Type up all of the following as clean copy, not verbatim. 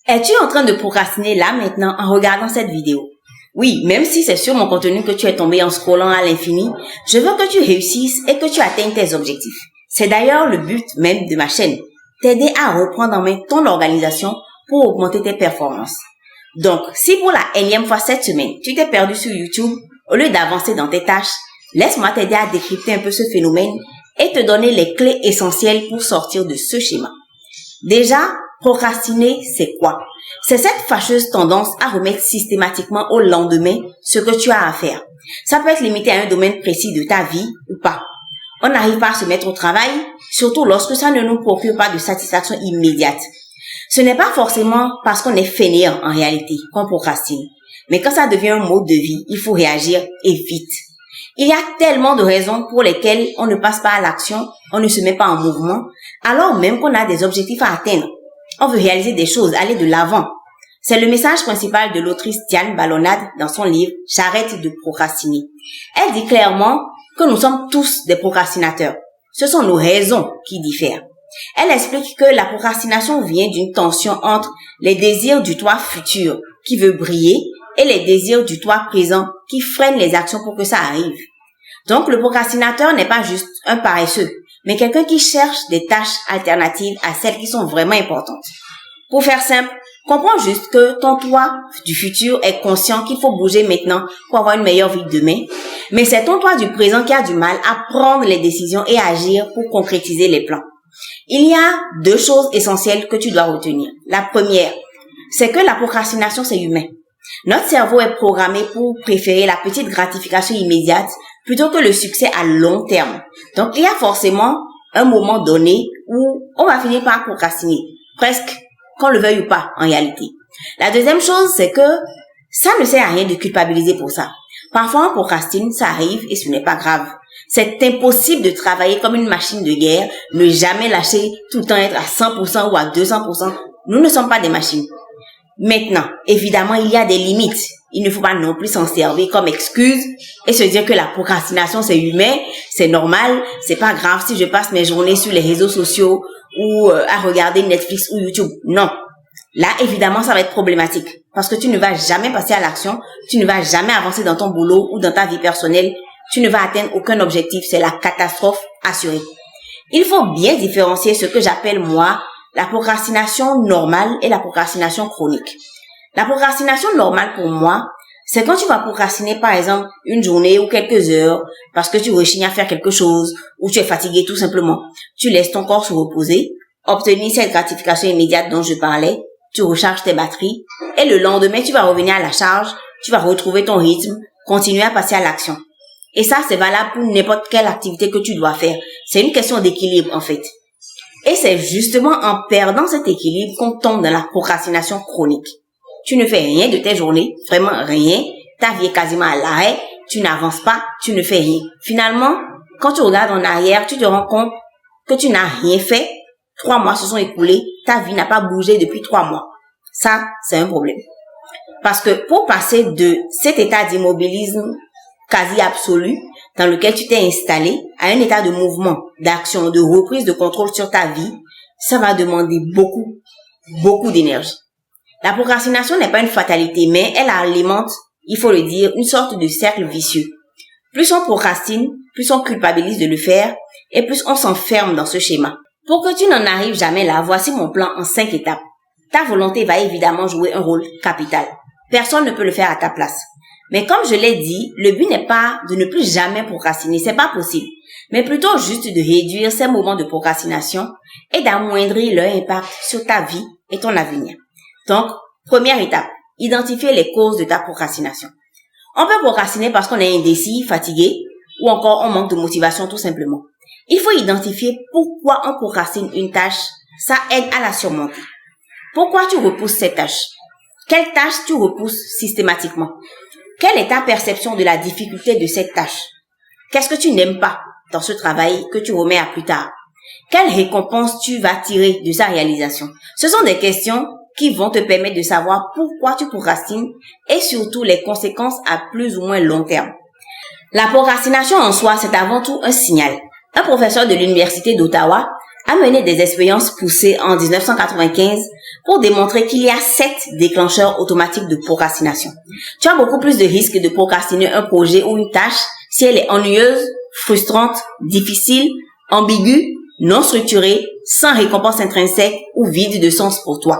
Es-tu en train de procrastiner là maintenant en regardant cette vidéo? Oui, même si c'est sur mon contenu que tu es tombé en scrollant à l'infini, je veux que tu réussisses et que tu atteignes tes objectifs. C'est d'ailleurs le but même de ma chaîne, t'aider à reprendre en main ton organisation pour augmenter tes performances. Donc, si pour la énième fois cette semaine, tu t'es perdu sur YouTube, au lieu d'avancer dans tes tâches, laisse-moi t'aider à décrypter un peu ce phénomène et te donner les clés essentielles pour sortir de ce schéma. Déjà, procrastiner, c'est quoi? C'est cette fâcheuse tendance à remettre systématiquement au lendemain ce que tu as à faire. Ça peut être limité à un domaine précis de ta vie ou pas. On n'arrive pas à se mettre au travail, surtout lorsque ça ne nous procure pas de satisfaction immédiate. Ce n'est pas forcément parce qu'on est fainéant en réalité qu'on procrastine. Mais quand ça devient un mode de vie, il faut réagir et vite. Il y a tellement de raisons pour lesquelles on ne passe pas à l'action, on ne se met pas en mouvement, alors même qu'on a des objectifs à atteindre. On veut réaliser des choses, aller de l'avant. C'est le message principal de l'autrice Diane Ballonnade dans son livre « J'arrête de procrastiner ». Elle dit clairement que nous sommes tous des procrastinateurs. Ce sont nos raisons qui diffèrent. Elle explique que la procrastination vient d'une tension entre les désirs du toi futur qui veut briller et les désirs du toi présent qui freinent les actions pour que ça arrive. Donc le procrastinateur n'est pas juste un paresseux, mais quelqu'un qui cherche des tâches alternatives à celles qui sont vraiment importantes. Pour faire simple, comprends juste que ton toi du futur est conscient qu'il faut bouger maintenant pour avoir une meilleure vie demain, mais c'est ton toi du présent qui a du mal à prendre les décisions et agir pour concrétiser les plans. Il y a deux choses essentielles que tu dois retenir. La première, c'est que la procrastination, c'est humain. Notre cerveau est programmé pour préférer la petite gratification immédiate plutôt que le succès à long terme. Donc, il y a forcément un moment donné où on va finir par procrastiner, presque qu'on le veuille ou pas en réalité. La deuxième chose, c'est que ça ne sert à rien de culpabiliser pour ça. Parfois, on procrastine, ça arrive et ce n'est pas grave. C'est impossible de travailler comme une machine de guerre, ne jamais lâcher, tout le temps être à 100% ou à 200%. Nous ne sommes pas des machines. Maintenant, évidemment, il y a des limites. Il ne faut pas non plus s'en servir comme excuse et se dire que la procrastination, c'est humain, c'est normal, c'est pas grave si je passe mes journées sur les réseaux sociaux ou à regarder Netflix ou YouTube. Non. Là, évidemment, ça va être problématique parce que tu ne vas jamais passer à l'action, tu ne vas jamais avancer dans ton boulot ou dans ta vie personnelle, tu ne vas atteindre aucun objectif, c'est la catastrophe assurée. Il faut bien différencier ce que j'appelle, moi, la procrastination normale et la procrastination chronique. La procrastination normale pour moi, c'est quand tu vas procrastiner par exemple une journée ou quelques heures parce que tu rechignes à faire quelque chose ou tu es fatigué tout simplement. Tu laisses ton corps se reposer, obtenir cette gratification immédiate dont je parlais, tu recharges tes batteries et le lendemain tu vas revenir à la charge, tu vas retrouver ton rythme, continuer à passer à l'action. Et ça c'est valable pour n'importe quelle activité que tu dois faire. C'est une question d'équilibre en fait. Et c'est justement en perdant cet équilibre qu'on tombe dans la procrastination chronique. Tu ne fais rien de tes journées, vraiment rien. Ta vie est quasiment à l'arrêt. Tu n'avances pas, tu ne fais rien. Finalement, quand tu regardes en arrière, tu te rends compte que tu n'as rien fait. 3 mois se sont écoulés. Ta vie n'a pas bougé depuis 3 mois. Ça, c'est un problème. Parce que pour passer de cet état d'immobilisme quasi absolu dans lequel tu t'es installé à un état de mouvement, d'action, de reprise de contrôle sur ta vie, ça va demander beaucoup d'énergie. La procrastination n'est pas une fatalité, mais elle alimente, il faut le dire, une sorte de cercle vicieux. Plus on procrastine, plus on culpabilise de le faire et plus on s'enferme dans ce schéma. Pour que tu n'en arrives jamais là, voici mon plan en 5 étapes. Ta volonté va évidemment jouer un rôle capital. Personne ne peut le faire à ta place. Mais comme je l'ai dit, le but n'est pas de ne plus jamais procrastiner, c'est pas possible. Mais plutôt juste de réduire ces moments de procrastination et d'amoindrir leur impact sur ta vie et ton avenir. Donc, première étape, identifier les causes de ta procrastination. On peut procrastiner parce qu'on est indécis, fatigué, ou encore on manque de motivation tout simplement. Il faut identifier pourquoi on procrastine une tâche, ça aide à la surmonter. Pourquoi tu repousses cette tâche? Quelle tâche tu repousses systématiquement? Quelle est ta perception de la difficulté de cette tâche? Qu'est-ce que tu n'aimes pas dans ce travail que tu remets à plus tard? Quelle récompense tu vas tirer de sa réalisation? Ce sont des questions qui vont te permettre de savoir pourquoi tu procrastines et surtout les conséquences à plus ou moins long terme. La procrastination en soi, c'est avant tout un signal. Un professeur de l'Université d'Ottawa a mené des expériences poussées en 1995 pour démontrer qu'il y a 7 déclencheurs automatiques de procrastination. Tu as beaucoup plus de risques de procrastiner un projet ou une tâche si elle est ennuyeuse, frustrante, difficile, ambiguë, non structurée, sans récompense intrinsèque ou vide de sens pour toi.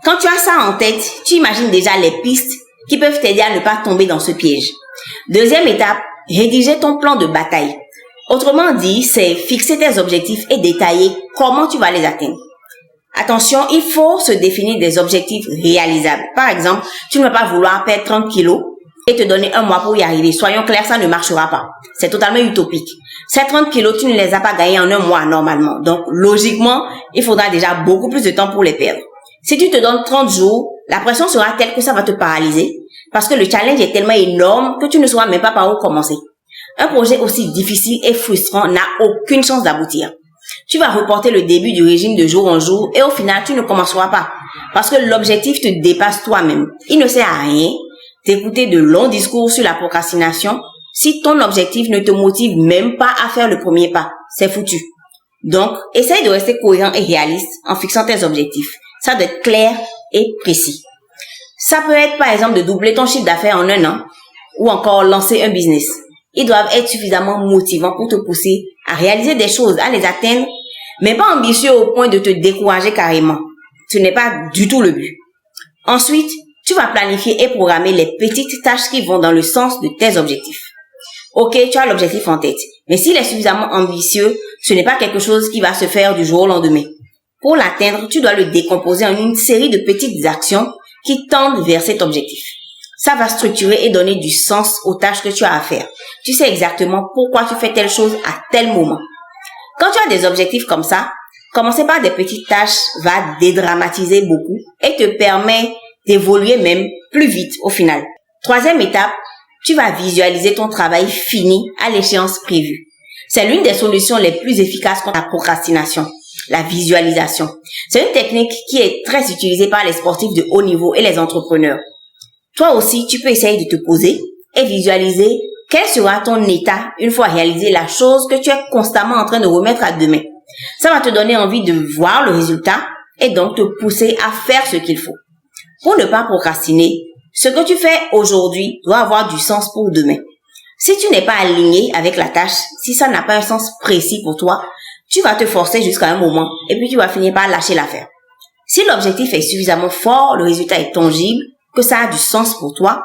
Quand tu as ça en tête, tu imagines déjà les pistes qui peuvent t'aider à ne pas tomber dans ce piège. Deuxième étape, rédiger ton plan de bataille. Autrement dit, c'est fixer tes objectifs et détailler comment tu vas les atteindre. Attention, il faut se définir des objectifs réalisables. Par exemple, tu ne vas pas vouloir perdre 30 kilos et te donner un mois pour y arriver. Soyons clairs, ça ne marchera pas. C'est totalement utopique. Ces 30 kilos, tu ne les as pas gagnés en un mois normalement. Donc, logiquement, il faudra déjà beaucoup plus de temps pour les perdre. Si tu te donnes 30 jours, la pression sera telle que ça va te paralyser parce que le challenge est tellement énorme que tu ne sauras même pas par où commencer. Un projet aussi difficile et frustrant n'a aucune chance d'aboutir. Tu vas reporter le début du régime de jour en jour et au final, tu ne commenceras pas parce que l'objectif te dépasse toi-même. Il ne sert à rien d'écouter de longs discours sur la procrastination si ton objectif ne te motive même pas à faire le premier pas. C'est foutu. Donc, essaye de rester cohérent et réaliste en fixant tes objectifs. Ça doit être clair et précis. Ça peut être par exemple de doubler ton chiffre d'affaires en un an ou encore lancer un business. Ils doivent être suffisamment motivants pour te pousser à réaliser des choses, à les atteindre, mais pas ambitieux au point de te décourager carrément. Ce n'est pas du tout le but. Ensuite, tu vas planifier et programmer les petites tâches qui vont dans le sens de tes objectifs. Ok, tu as l'objectif en tête, mais s'il est suffisamment ambitieux, ce n'est pas quelque chose qui va se faire du jour au lendemain. Pour l'atteindre, tu dois le décomposer en une série de petites actions qui tendent vers cet objectif. Ça va structurer et donner du sens aux tâches que tu as à faire. Tu sais exactement pourquoi tu fais telle chose à tel moment. Quand tu as des objectifs comme ça, commencer par des petites tâches va dédramatiser beaucoup et te permet d'évoluer même plus vite au final. Troisième étape, tu vas visualiser ton travail fini à l'échéance prévue. C'est l'une des solutions les plus efficaces contre la procrastination, la visualisation. C'est une technique qui est très utilisée par les sportifs de haut niveau et les entrepreneurs. Toi aussi, tu peux essayer de te poser et visualiser quel sera ton état une fois réalisé la chose que tu es constamment en train de remettre à demain. Ça va te donner envie de voir le résultat et donc te pousser à faire ce qu'il faut. Pour ne pas procrastiner, ce que tu fais aujourd'hui doit avoir du sens pour demain. Si tu n'es pas aligné avec la tâche, si ça n'a pas un sens précis pour toi, tu vas te forcer jusqu'à un moment et puis tu vas finir par lâcher l'affaire. Si l'objectif est suffisamment fort, le résultat est tangible, que ça a du sens pour toi,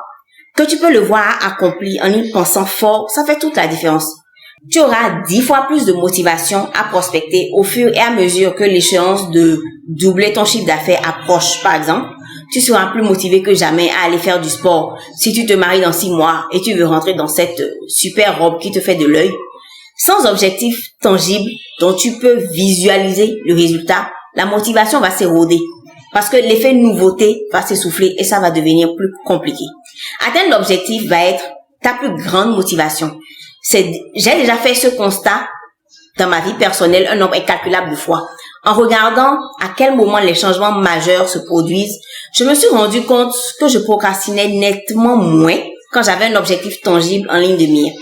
que tu peux le voir accompli en y pensant fort, ça fait toute la différence. Tu auras 10 fois plus de motivation à prospecter au fur et à mesure que l'échéance de doubler ton chiffre d'affaires approche, par exemple. Tu seras plus motivé que jamais à aller faire du sport. Si tu te maries dans 6 mois et tu veux rentrer dans cette super robe qui te fait de l'œil, sans objectif tangible dont tu peux visualiser le résultat, la motivation va s'éroder. Parce que l'effet nouveauté va s'essouffler et ça va devenir plus compliqué. Atteindre l'objectif va être ta plus grande motivation. J'ai déjà fait ce constat dans ma vie personnelle un nombre incalculable de fois. En regardant à quel moment les changements majeurs se produisent, je me suis rendu compte que je procrastinais nettement moins quand j'avais un objectif tangible en ligne de mire.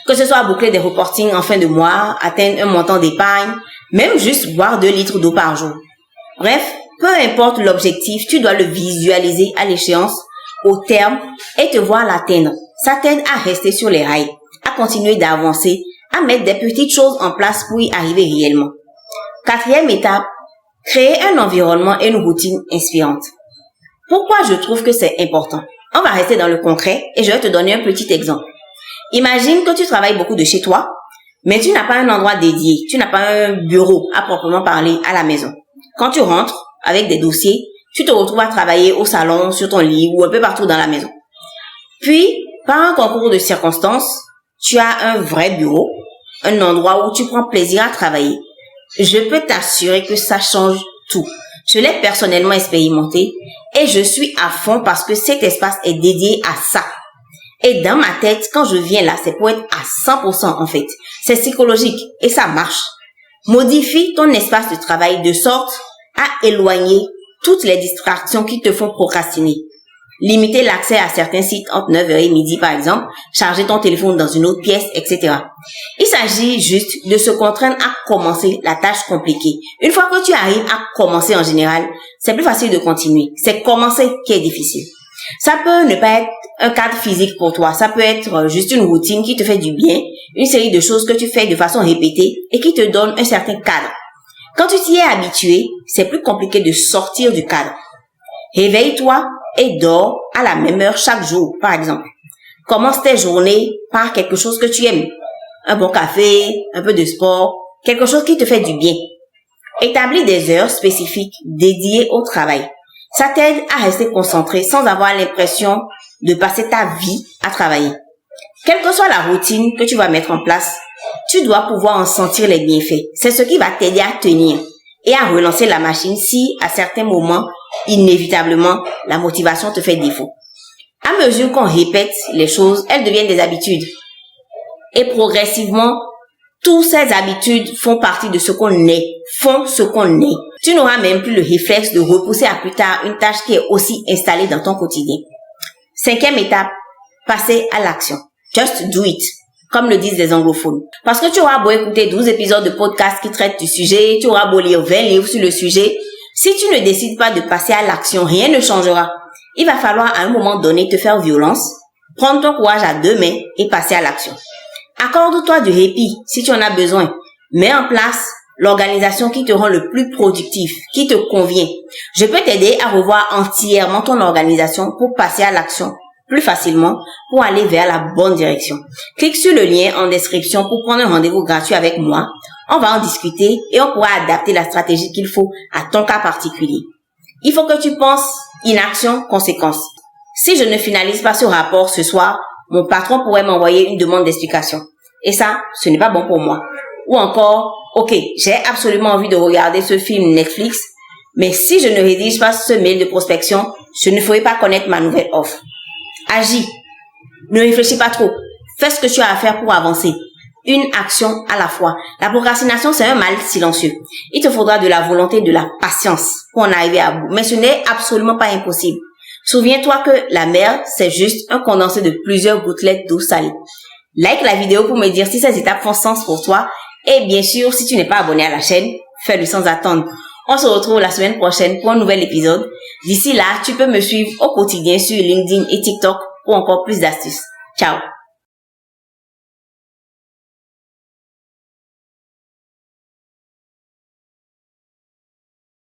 Que ce soit boucler des reportings en fin de mois, atteindre un montant d'épargne, même juste boire 2 litres d'eau par jour. Bref, peu importe l'objectif, tu dois le visualiser à l'échéance, au terme, et te voir l'atteindre. Ça t'aide à rester sur les rails, à continuer d'avancer, à mettre des petites choses en place pour y arriver réellement. Quatrième étape, créer un environnement et une routine inspirante. Pourquoi je trouve que c'est important? On va rester dans le concret et je vais te donner un petit exemple. Imagine que tu travailles beaucoup de chez toi, mais tu n'as pas un endroit dédié, tu n'as pas un bureau à proprement parler à la maison. Quand tu rentres avec des dossiers, tu te retrouves à travailler au salon, sur ton lit ou un peu partout dans la maison. Puis, par un concours de circonstances, tu as un vrai bureau, un endroit où tu prends plaisir à travailler. Je peux t'assurer que ça change tout. Je l'ai personnellement expérimenté et je suis à fond parce que cet espace est dédié à ça. Et dans ma tête, quand je viens là, c'est pour être à 100% en fait. C'est psychologique et ça marche. Modifie ton espace de travail de sorte à éloigner toutes les distractions qui te font procrastiner. limiter l'accès à certains sites entre 9h et midi par exemple, charger ton téléphone dans une autre pièce, etc. Il s'agit juste de se contraindre à commencer la tâche compliquée. Une fois que tu arrives à commencer en général, c'est plus facile de continuer. C'est commencer qui est difficile. Ça peut ne pas être un cadre physique pour toi, ça peut être juste une routine qui te fait du bien, une série de choses que tu fais de façon répétée et qui te donne un certain cadre. Quand tu t'y es habitué, c'est plus compliqué de sortir du cadre. Réveille-toi et dors à la même heure chaque jour, par exemple. Commence tes journées par quelque chose que tu aimes. Un bon café, un peu de sport, quelque chose qui te fait du bien. Établis des heures spécifiques dédiées au travail. Ça t'aide à rester concentré sans avoir l'impression de passer ta vie à travailler. Quelle que soit la routine que tu vas mettre en place, tu dois pouvoir en sentir les bienfaits. C'est ce qui va t'aider à tenir et à relancer la machine si, à certains moments, inévitablement, la motivation te fait défaut. À mesure qu'on répète les choses, elles deviennent des habitudes. Et progressivement, toutes ces habitudes font partie de ce qu'on est, font ce qu'on est. Tu n'auras même plus le réflexe de repousser à plus tard une tâche qui est aussi installée dans ton quotidien. 5e étape, passer à l'action. Just do it, comme le disent les anglophones. Parce que tu auras beau écouter 12 épisodes de podcast qui traitent du sujet, tu auras beau lire 20 livres sur le sujet, si tu ne décides pas de passer à l'action, rien ne changera. Il va falloir à un moment donné te faire violence, prendre ton courage à deux mains et passer à l'action. Accorde-toi du répit si tu en as besoin. Mets en place l'organisation qui te rend le plus productif, qui te convient. Je peux t'aider à revoir entièrement ton organisation pour passer à l'action plus facilement, pour aller vers la bonne direction. Clique sur le lien en description pour prendre un rendez-vous gratuit avec moi. On va en discuter et on pourra adapter la stratégie qu'il faut à ton cas particulier. Il faut que tu penses inaction, conséquence. Si je ne finalise pas ce rapport ce soir, mon patron pourrait m'envoyer une demande d'explication. Et ça, ce n'est pas bon pour moi. Ou encore, ok, j'ai absolument envie de regarder ce film Netflix, mais si je ne rédige pas ce mail de prospection, je ne ferai pas connaître ma nouvelle offre. Agis. Ne réfléchis pas trop. Fais ce que tu as à faire pour avancer. Une action à la fois. La procrastination, c'est un mal silencieux. Il te faudra de la volonté et de la patience pour en arriver à bout. Mais ce n'est absolument pas impossible. Souviens-toi que la mer, c'est juste un condensé de plusieurs gouttelettes d'eau salée. Like la vidéo pour me dire si ces étapes font sens pour toi. Et bien sûr, si tu n'es pas abonné à la chaîne, fais-le sans attendre. On se retrouve la semaine prochaine pour un nouvel épisode. D'ici là, tu peux me suivre au quotidien sur LinkedIn et TikTok pour encore plus d'astuces. Ciao!